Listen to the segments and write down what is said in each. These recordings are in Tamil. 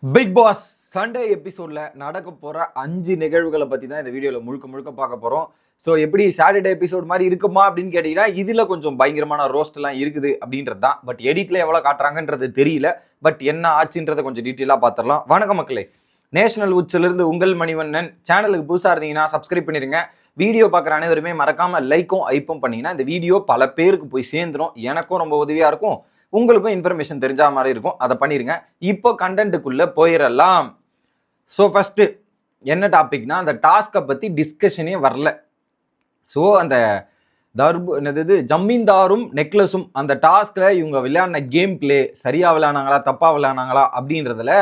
பிக் பாஸ் சண்டே எபிசோட்ல நடக்க போற 5 நிகழ்வுகளை பத்தி தான் இந்த வீடியோல முழுக்க முழுக்க பார்க்க போறோம். ஸோ எப்படி சாட்டர்டே எபிசோட் மாதிரி இருக்குமா அப்படின்னு கேட்டீங்கன்னா, இதுல கொஞ்சம் பயங்கரமான ரோஸ்ட் எல்லாம் இருக்குது அப்படின்றது தான். பட் எடிட்ல எவ்வளவு காட்டுறாங்கன்றது தெரியல. பட் என்ன ஆச்சுன்றதை கொஞ்சம் டீட்டெயிலா பார்த்துடலாம். வணக்கம் மக்களே, நேஷனல் உட்ஸ்ல இருந்து உங்கள் மணிவண்ணன். சேனலுக்கு புதுசா இருந்தீங்கன்னா சப்ஸ்கிரைப் பண்ணிருங்க. வீடியோ பார்க்குற அனைவருமே மறக்காம லைக்கும் ஐப்பும் பண்ணீங்கன்னா இந்த வீடியோ பல பேருக்கு போய் சேர்ந்துடும். எனக்கும் ரொம்ப உதவியா இருக்கும், உங்களுக்கும் இன்ஃபர்மேஷன் தெரிஞ்ச மாதிரி இருக்கும். அதை பண்ணிருங்க. இப்போ கண்டென்ட்டுக்குள்ள போயிடலாம். ஸோ ஃபர்ஸ்ட் என்ன டாபிக்னா, அந்த டாஸ்கை பத்தி டிஸ்கஷனே வரல. ஸோ அந்த என்னது ஜமீன்தாரும் நெக்லஸும் அந்த டாஸ்க்ல இவங்க விளையாடின கேம் பிளே சரியா விளையாடுனாங்களா தப்பா விளையாடுனாங்களா அப்படின்றதுல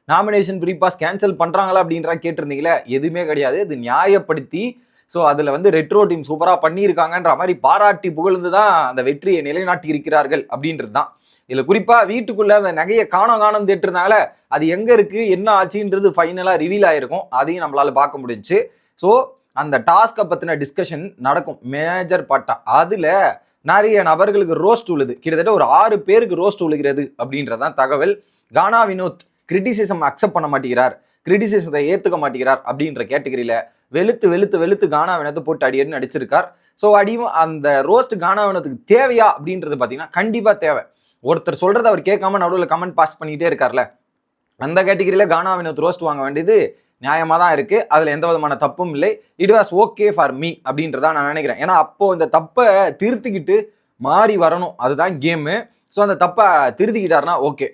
நாமினேஷன் ப்ரீ பாஸ் கேன்சல் பண்றாங்களா அப்படின்றா கேட்டிருந்தீங்களே, எதுவுமே கிடையாது. இது நியாயப்படுத்தி ஸோ அதில் வந்து ரெட்ரோ டீம் சூப்பராக பண்ணியிருக்காங்கன்ற மாதிரி பாராட்டி புகழ்ந்து தான் அந்த வெற்றியை நிலைநாட்டி இருக்கிறார்கள் அப்படின்றது தான். இதில் குறிப்பாக வீட்டுக்குள்ளே அந்த நகையை காணம் தேட்டுறதுனால அது எங்கே இருக்குது என்ன ஆச்சுன்றது ஃபைனலாக ரிவீல் ஆகிருக்கும். அதையும் நம்மளால பார்க்க முடிஞ்சுச்சு. ஸோ அந்த டாஸ்கை பற்றின டிஸ்கஷன் நடக்கும் மேஜர் பார்ட்டா. அதில் நிறைய நபர்களுக்கு ரோஸ்ட் உழுது. கிட்டத்தட்ட ஒரு 6 பேருக்கு ரோஸ்ட் உழுகிறது அப்படின்றதான் தகவல். கானா வினோத் கிரிட்டிசிசம் அக்செப்ட் பண்ண மாட்டேங்கிறார், கிரிட்டிசிசத்தை ஏற்றுக்க மாட்டேங்கிறார் அப்படின்ற கேட்டகரியில வெளுத்து கானா வினத்தை போட்டு அடியடின்னு அடிச்சிருக்கார். ஸோ அடியும் அந்த ரோஸ்ட் கானா வினத்துக்கு தேவையா அப்படின்றது பார்த்தீங்கன்னா கண்டிப்பாக தேவை. ஒருத்தர் சொல்றதை அவர் கேட்காம நடுவில் கமெண்ட் பாஸ் பண்ணிட்டே இருக்கார்ல, அந்த கேட்டகரியில கானா வினோத் ரோஸ்ட் வாங்க வேண்டியது நியாயமா தான் இருக்கு. அதுல எந்த விதமான தப்பும் இல்லை. It was okay for me அப்படின்றதான் நான் நினைக்கிறேன். ஏன்னா அப்போ இந்த தப்பை திருத்திக்கிட்டு மாறி வரணும், அதுதான் கேமு. ஸோ அந்த தப்பை திருத்திக்கிட்டாருன்னா ஓகே.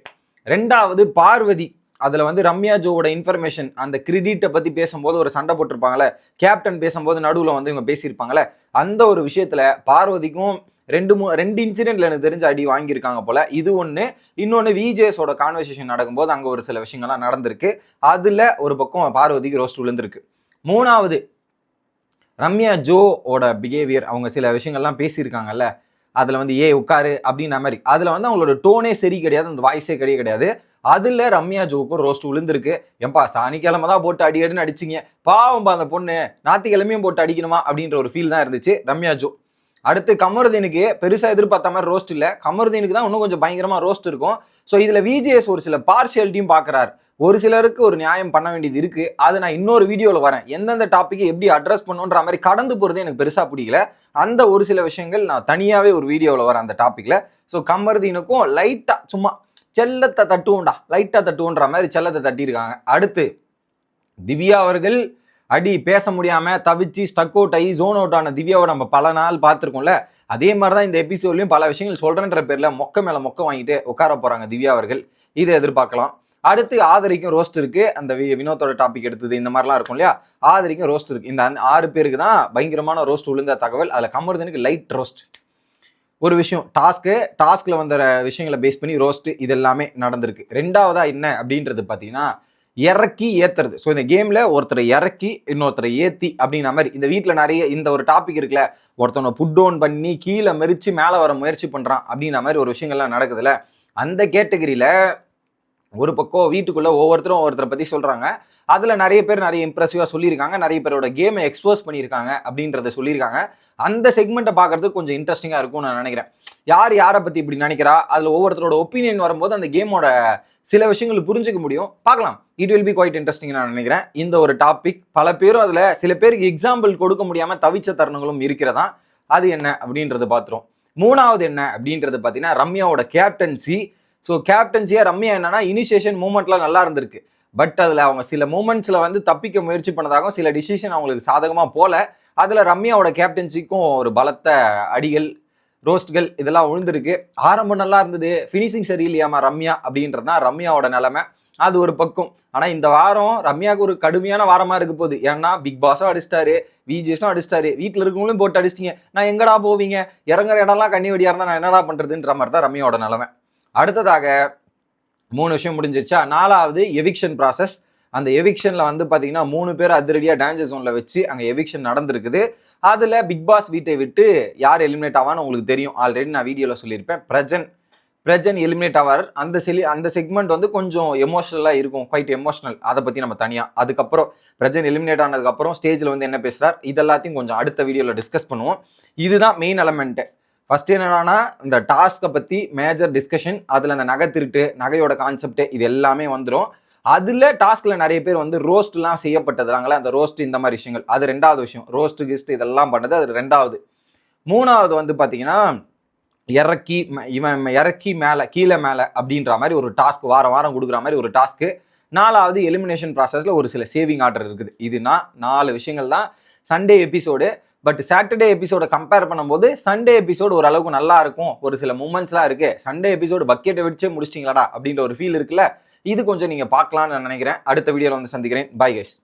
ரெண்டாவது பார்வதி, அதில் வந்து ரம்யா ஜோவோட இன்ஃபர்மேஷன் அந்த கிரெடிட்டை பற்றி பேசும்போது ஒரு சண்டை போட்டிருப்பாங்களே, கேப்டன் பேசும்போது நடுவில் வந்து இவங்க பேசியிருப்பாங்களே, அந்த ஒரு விஷயத்தில் பார்வதிக்கும் ரெண்டு இன்சிடென்ட்ல எனக்கு தெரிஞ்ச அடி வாங்கியிருக்காங்க போல. இது ஒன்று. இன்னொன்று விஜேஸோட கான்வர்சேஷன் நடக்கும்போது அங்கே ஒரு சில விஷயங்கள்லாம் நடந்திருக்கு. அதில் ஒரு பக்கம் பார்வதிக்கு ரோஸ்ட் விழுந்திருக்கு. மூணாவது, ரம்யா ஜோவோட பிஹேவியர், அவங்க சில விஷயங்கள்லாம் பேசியிருக்காங்கல்ல, அதில் வந்து உட்காரு அப்படின்ற மாதிரி, அதில் வந்து அவங்களோட டோனே சரி கிடையாது, அந்த வாய்ஸே கிடையாது. அதுல ரம்யா ஜோவுக்கும் ரோஸ்ட் விழுந்திருக்கு. ஏன்பா சனிக்கிழமை தான் போட்டு அடின்னு அடிச்சிங்க, பாவம்பா அந்த பொண்ணு ஞாயிற்றுக்கிழமையும் போட்டு அடிக்கணுமா அப்படின்ற ஒரு ஃபீல் தான் இருந்துச்சு ரம்யா ஜோ. அடுத்து கமருதீனுக்கு பெருசா எதிர்பார்த்த மாதிரி ரோஸ்ட் இல்லை, கமருதீனுக்கு தான் இன்னும் கொஞ்சம் பயங்கரமா ரோஸ்ட் இருக்கும். ஸோ இதுல விஜேஎஸ் ஒரு சில பார்ஷியாலிட்டியும் பார்க்குறாரு. ஒரு சிலருக்கு ஒரு நியாயம் பண்ண வேண்டியது இருக்கு. அது நான் இன்னொரு வீடியோவில் வரேன். எந்தெந்த டாப்பிக்கை எப்படி அட்ரஸ் பண்ணுன்ற மாதிரி கடந்து போகிறது எனக்கு பெருசாக பிடிக்கல. அந்த ஒரு சில விஷயங்கள் நான் தனியாகவே ஒரு வீடியோவில் வரேன் அந்த டாப்பிக்கில். ஸோ கமருதீனுக்கும் லைட்டாக சும்மா செல்லத்தை தட்டுவோண்டா, லைட்டாக தட்டுவோன்ற மாதிரி செல்லத்தை தட்டியிருக்காங்க. அடுத்து திவ்யா அவர்கள் அடி பேச முடியாமல் தவிச்சு ஸ்டக் அவுட் ஆகி ஜோன் அவுட் ஆன திவ்யாவை நம்ம பல நாள் பார்த்துருக்கோம்ல. அதே மாதிரி தான் இந்த எபிசோட்லையும் பல விஷயங்கள் சொல்கிறேன்ற பேரில் மொக்க மேலே மொக்க வாங்கிட்டு உட்கார போகிறாங்க திவ்யா அவர்கள். இதை எதிர்பார்க்கலாம். அடுத்து ஆதரிக்கும் ரோஸ்ட் இருக்கு. அந்த வினோத்தோட டாபிக் எடுத்தது இந்த மாதிரிலாம் இருக்கும் இல்லையா, ஆதரிக்கும் ரோஸ்ட் இருக்கு. இந்த 6 பேருக்கு தான் பயங்கரமான ரோஸ்ட் விழுந்த தகவல். அதில் கமருதனுக்கு லைட் ரோஸ்ட். ஒரு விஷயம், டாஸ்க்ல வந்த விஷயங்களை பேஸ் பண்ணி ரோஸ்ட், இது எல்லாமே நடந்திருக்கு. ரெண்டாவதா என்ன அப்படின்றது பார்த்தீங்கன்னா, இறக்கி ஏத்துறது. ஸோ இந்த கேம்ல ஒருத்தரை இறக்கி இன்னொருத்தரை ஏத்தி அப்படின்ற மாதிரி, இந்த வீட்டில் நிறைய இந்த ஒரு டாபிக் இருக்குல்ல, ஒருத்தனை புட் டவுன் பண்ணி கீழே மெரிச்சு மேலே வர முயற்சி பண்றான் அப்படின்ற மாதிரி ஒரு விஷயங்கள்லாம் நடக்குதுல்ல. அந்த கேட்டகரியில ஒரு பக்கம் வீட்டுக்குள்ள ஒவ்வொருத்தரை பத்தி சொல்றாங்க. அதுல நிறைய பேர் நிறைய இம்ப்ரெசிவா சொல்லியிருக்காங்க, நிறைய பேரோட கேமை எக்ஸ்போஸ் பண்ணியிருக்காங்க அப்படின்றத சொல்லியிருக்காங்க. அந்த செக்மெண்ட்டை பார்க்கறதுக்கு கொஞ்சம் இன்ட்ரெஸ்டிங்கா இருக்கும்னு நான் நினைக்கிறேன். யாரை பத்தி இப்படி நினைக்கிறா, அதுல ஒவ்வொருத்தரோட ஒப்பீனியன் வரும்போது அந்த கேமோட சில விஷயங்கள் புரிஞ்சுக்க முடியும். பார்க்கலாம், it will be quite interesting நான் நினைக்கிறேன். இந்த ஒரு டாபிக் பல பேரும் அதுல சில பேருக்கு எக்ஸாம்பிள் கொடுக்க முடியாம தவிச்ச தருணங்களும் இருக்கிறதா, அது என்ன அப்படின்றத பார்த்துரும். மூணாவது என்ன அப்படின்றது பார்த்தீங்கன்னா, ரம்யாவோட கேப்டன்சி. ஸோ கேப்டன்சியா ரம்யா என்னன்னா, இனிஷியேஷன் மூமெண்ட்லாம் நல்லா இருந்திருக்கு. பட் அதில் அவங்க சில மூமெண்ட்ஸில் வந்து தப்பிக்க முயற்சி பண்ணதாகவும் சில டிசிஷன் அவங்களுக்கு சாதகமாக போல. அதில் ரம்யாவோட கேப்டன்சிக்கும் ஒரு பலத்த அடிகள், ரோஸ்ட்கள் இதெல்லாம் விழுந்திருக்கு. ஆரம்பம் நல்லா இருந்தது, ஃபினிஷிங் சரியில்லையாமா ரம்யா அப்படின்றது தான் ரம்யாவோட நிலைமை. அது ஒரு பக்கம். ஆனால் இந்த வாரம் ரம்யாவுக்கு ஒரு கடுமையான வாரமாக இருக்க போகுது. ஏன்னா பிக் பாஸும் அடிச்சிட்டாரு, விஜேஸும் அடிச்சிட்டாரு, வீட்டில் இருக்கவங்களும் போட்டு அடிச்சிட்டிங்க. நான் எங்கடா போவீங்க, இறங்குற இடம்லாம் கண்ணி வெடியா இருந்தால் நான் என்னடா பண்ணுறதுன்ற மாதிரி தான் ரம்யாவோட நிலைமை. அடுத்ததாக 3 விஷயம் முடிஞ்சிருச்சா. 4வது எவிக்ஷன் ப்ராசஸ். அந்த எவிக்ஷன்ல வந்து பாத்தீங்கன்னா 3 பேர் அதிரடியா டேஞ்சர் ஜோன்ல வச்சு அங்க எவிக்ஷன் நடந்திருக்குது. அதுல பிக் பாஸ் வீட்டை விட்டு யார் எலிமினேட் ஆவான்னு உங்களுக்கு தெரியும். ஆல்ரெடி நான் வீடியோல சொல்லியிருப்பேன். பிரஜன் எலிமினேட் ஆவார். அந்த செக்மெண்ட் வந்து கொஞ்சம் எமோஷனலா இருக்கும், குவைட் எமோஷனல். அதை பத்தி நம்ம தனியா அதுக்கப்புறம் பிரஜன் எலிமினேட் ஆனதுக்கு அப்புறம் ஸ்டேஜ்ல வந்து என்ன பேசுறார், இதெல்லாத்தையும் கொஞ்சம் அடுத்த வீடியோல டிஸ்கஸ் பண்ணுவோம். இதுதான் மெயின் எலமெண்ட். ஃபர்ஸ்ட் என்னன்னா, இந்த டாஸ்கை பத்தி மேஜர் டிஸ்கஷன். அதுல அந்த நகை திருட்டு, நகையோட கான்செப்ட், இது எல்லாமே வந்துடும். அதுல டாஸ்க்ல நிறைய பேர் வந்து ரோஸ்ட்லாம் செய்யப்பட்டதுனாங்களே, அந்த ரோஸ்ட் இந்த மாதிரி விஷயங்கள் அது 2வது விஷயம். ரோஸ்ட் கிஸ்ட் இதெல்லாம் பண்ணது அது 2வது. 3வது வந்து பாத்தீங்கன்னா இவன் இறக்கி மேல கீழே மேல அப்படின்ற மாதிரி ஒரு டாஸ்க் வாரம் வாரம் கொடுக்குற மாதிரி ஒரு டாஸ்க். 4வது எலிமினேஷன் ப்ராசஸ்ல ஒரு சில சேவிங் ஆர்டர் இருக்குது. இதுனா 4 விஷயங்கள் தான் சண்டே எபிசோடு. பட் சாட்டர்டே எபிசோட கம்பேர் பண்ணும்போது சண்டே எபிசோடு ஓரளவுக்கு நல்லா இருக்கும். ஒரு சில மூமெண்ட்ஸ்லாம் இருக்கு. சண்டே எபிசோடு பக்கெட்டை வச்சே முடிச்சிட்டீங்களாடா அப்படின்ற ஒரு ஃபீல் இருக்குல்ல. இது கொஞ்சம் நீங்க பார்க்கலாம்னு நினைக்கிறேன். அடுத்த வீடியோல வந்து சந்திக்கிறேன். Bye guys.